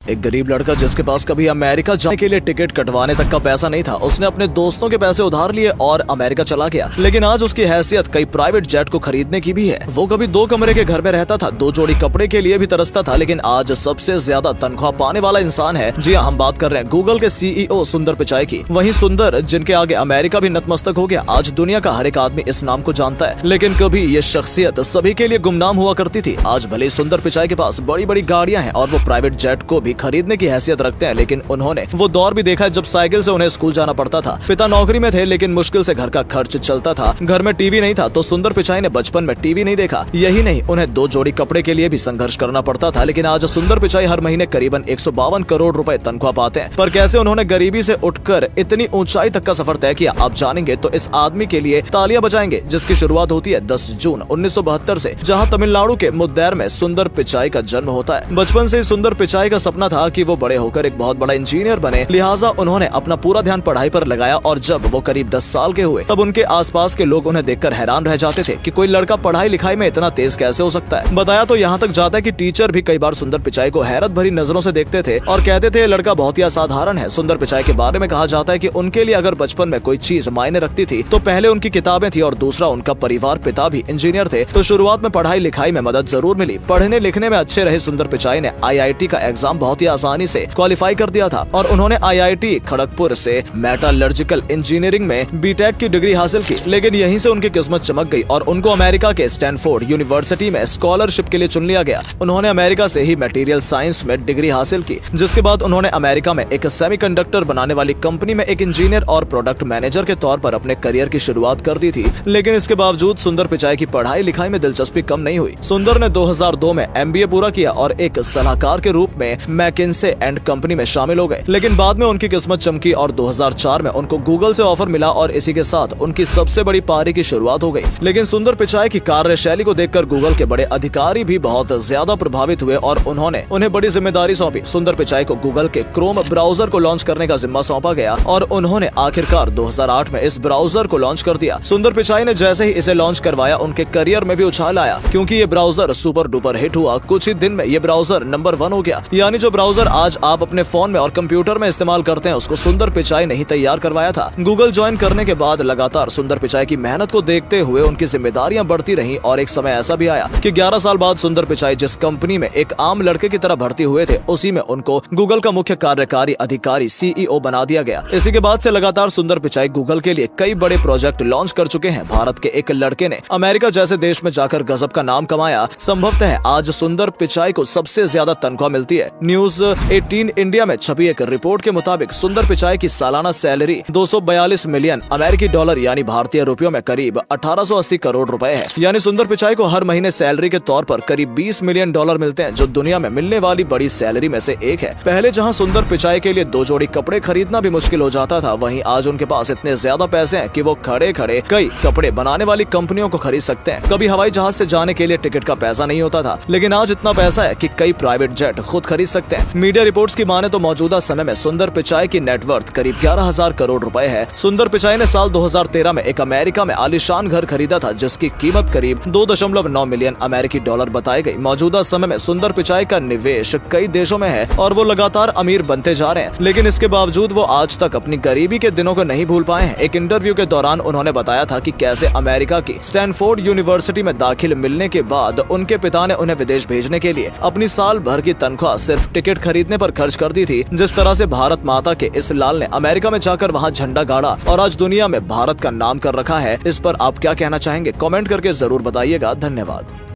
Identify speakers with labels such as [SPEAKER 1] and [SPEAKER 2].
[SPEAKER 1] एक गरीब लड़का जिसके पास कभी अमेरिका जाने के लिए टिकट कटवाने तक का पैसा नहीं था, उसने अपने दोस्तों के पैसे उधार लिए और अमेरिका चला गया। लेकिन आज उसकी हैसियत कई प्राइवेट जेट को खरीदने की भी है। वो कभी 2 कमरे के घर में रहता था, 2 जोड़ी कपड़े के लिए भी तरसता था, लेकिन आज सबसे ज्यादा तनख्वाह पाने वाला इंसान है। जी हाँ, हम बात कर रहे हैं गूगल के CEO सुंदर पिचाई की। वहीं सुंदर, जिनके आगे अमेरिका भी नतमस्तक हो गया, आज दुनिया का हर एक आदमी इस नाम को जानता है। लेकिन कभी ये शख्सियत सभी के लिए गुमनाम हुआ करती थी। आज भले सुंदर पिचाई के पास बड़ी बड़ी गाड़ियां हैं और वो प्राइवेट जेट को भी खरीदने की हैसियत रखते हैं, लेकिन उन्होंने वो दौर भी देखा जब साइकिल से उन्हें स्कूल जाना पड़ता था। पिता नौकरी में थे, लेकिन मुश्किल से घर का खर्च चलता था। घर में टीवी नहीं था, तो सुंदर पिचाई ने बचपन में टीवी नहीं देखा। यही नहीं, उन्हें 2 जोड़ी कपड़े के लिए भी संघर्ष करना पड़ता था। लेकिन आज सुंदर पिचाई हर महीने करीबन 152 करोड़ रुपए तनख्वाह पाते हैं। पर कैसे उन्होंने गरीबी से उठकर इतनी ऊंचाई तक का सफर तय किया, आप जानेंगे तो इस आदमी के लिए तालियां बजाएंगे, जिसकी शुरुआत होती है 10 जून 1972 से, जहां तमिलनाडु के मुद्देर में सुंदर पिचाई का जन्म होता है। बचपन से सुंदर पिचाई का सपना था कि वो बड़े होकर एक बहुत बड़ा इंजीनियर बने, लिहाजा उन्होंने अपना पूरा ध्यान पढ़ाई पर लगाया। और जब वो करीब 10 साल के हुए, तब उनके आसपास के लोग उन्हें देखकर हैरान रह जाते थे कि कोई लड़का पढ़ाई लिखाई में इतना तेज कैसे हो सकता है। बताया तो यहाँ तक जाता है कि टीचर भी कई बार सुंदर पिचाई को हैरत भरी नजरों से देखते थे और कहते थे ये लड़का बहुत ही असाधारण है। सुंदर पिचाई के बारे में कहा जाता है कि उनके लिए अगर बचपन में कोई चीज मायने रखती थी तो पहले उनकी किताबें थी और दूसरा उनका परिवार। पिता भी इंजीनियर थे, तो शुरुआत में पढ़ाई लिखाई में मदद जरूर मिली। पढ़ने लिखने में अच्छे रहे सुंदर पिचाई ने IIT का एग्जाम बहुत ही आसानी से क्वालिफाई कर दिया था और उन्होंने IIT खड़गपुर से मेटालर्जिकल इंजीनियरिंग में BTech की डिग्री हासिल की। लेकिन यहीं से उनकी किस्मत चमक गई और उनको अमेरिका के स्टैनफोर्ड यूनिवर्सिटी में स्कॉलरशिप के लिए चुन लिया गया। उन्होंने अमेरिका से ही मटेरियल साइंस में डिग्री हासिल की, जिसके बाद उन्होंने अमेरिका में एक सेमीकंडक्टर बनाने वाली कंपनी में एक इंजीनियर और प्रोडक्ट मैनेजर के तौर पर अपने करियर की शुरुआत कर दी थी। लेकिन इसके बावजूद सुंदर पिचाई की पढ़ाई लिखाई में दिलचस्पी कम नहीं हुई। सुंदर ने 2002 में MBA पूरा किया और एक सलाहकार के रूप में मैकिन्से एंड कंपनी में शामिल हो गए। लेकिन बाद में उनकी किस्मत चमकी और 2004 में उनको गूगल से ऑफर मिला और इसी के साथ उनकी सबसे बड़ी पारी की शुरुआत हो गई। लेकिन सुंदर पिचाई की कार्यशैली को देखकर गूगल के बड़े अधिकारी भी बहुत ज्यादा प्रभावित हुए और उन्होंने उन्हें बड़ी जिम्मेदारी सौंपी। सुंदर पिचाई को गूगल के क्रोम ब्राउजर को लॉन्च करने का जिम्मा सौंपा गया और उन्होंने आखिरकार 2008 में इस ब्राउजर को लॉन्च कर दिया। सुंदर पिचाई ने जैसे ही इसे लॉन्च करवाया, उनके करियर में भी उछाल आया, क्योंकि ये ब्राउजर सुपर डुपर हिट हुआ। कुछ ही दिन में ये ब्राउजर नंबर 1 हो गया। यानी जो ब्राउजर आज आप अपने फोन में और कंप्यूटर में इस्तेमाल करते हैं, उसको सुंदर पिचाई ने ही तैयार करवाया था। गूगल ज्वाइन करने के बाद लगातार सुंदर पिचाई की मेहनत को देखते हुए उनकी जिम्मेदारियां बढ़ती रही और एक समय ऐसा भी आया कि 11 साल बाद सुंदर पिचाई जिस कंपनी में एक आम लड़के की तरह भर्ती हुए थे, उसी में उनको गूगल का मुख्य कार्यकारी अधिकारी CEO बना दिया गया। इसी के बाद से लगातार सुंदर पिचाई गूगल के लिए कई बड़े प्रोजेक्ट लॉन्च कर चुके हैं। भारत के एक लड़के ने अमेरिका जैसे देश में जाकर गजब का नाम कमाया। संभवतः आज सुंदर पिचाई को सबसे ज्यादा तनख्वाह मिलती है। न्यूज 18 इंडिया में छपी एक रिपोर्ट के मुताबिक सुंदर पिचाई की सालाना सैलरी 242 मिलियन अमेरिकी डॉलर यानी भारतीय रुपयों में करीब 1880 करोड़ रुपए है। यानी सुंदर पिचाई को हर महीने सैलरी के तौर पर करीब 20 मिलियन डॉलर मिलते हैं, जो दुनिया में मिलने वाली बड़ी सैलरी में से एक है। पहले जहां सुंदर पिचाई के लिए 2 जोड़ी कपड़े खरीदना भी मुश्किल हो जाता था, वहीं आज उनके पास इतने ज्यादा पैसे हैं कि वो खड़े खड़े कई कपड़े बनाने वाली कंपनियों को खरीद सकते हैं। कभी हवाई जहाज से जाने के लिए टिकट का पैसा नहीं होता था, लेकिन आज इतना पैसा है कि कई प्राइवेट जेट खुद खरीद सकते हैं। मीडिया रिपोर्ट्स की माने तो मौजूदा समय में सुंदर पिचाई की नेटवर्थ करीब 11,000 करोड़ रुपए है। सुंदर पिचाई ने साल 2013 में एक अमेरिका में आलीशान घर खरीदा था, जिसकी कीमत करीब 2.9 मिलियन अमेरिकी डॉलर बताई गई। मौजूदा समय में सुंदर पिचाई का निवेश कई देशों में है और वो लगातार अमीर बनते जा रहे हैं। लेकिन इसके बावजूद वो आज तक अपनी गरीबी के दिनों को नहीं भूल पाए हैं। एक इंटरव्यू के दौरान उन्होंने बताया था कि कैसे अमेरिका की स्टैनफोर्ड यूनिवर्सिटी में दाखिल मिलने के बाद उनके पिता ने उन्हें विदेश भेजने के लिए अपनी साल भर की तनख्वाह सिर्फ टिकट खरीदने पर खर्च कर दी थी। जिस तरह से भारत माता के इस लाल ने अमेरिका में जाकर वहां झंडा गाड़ा और आज दुनिया में भारत का नाम कर रखा है, इस पर आप क्या कहना चाहेंगे? कमेंट करके जरूर बताइएगा। धन्यवाद।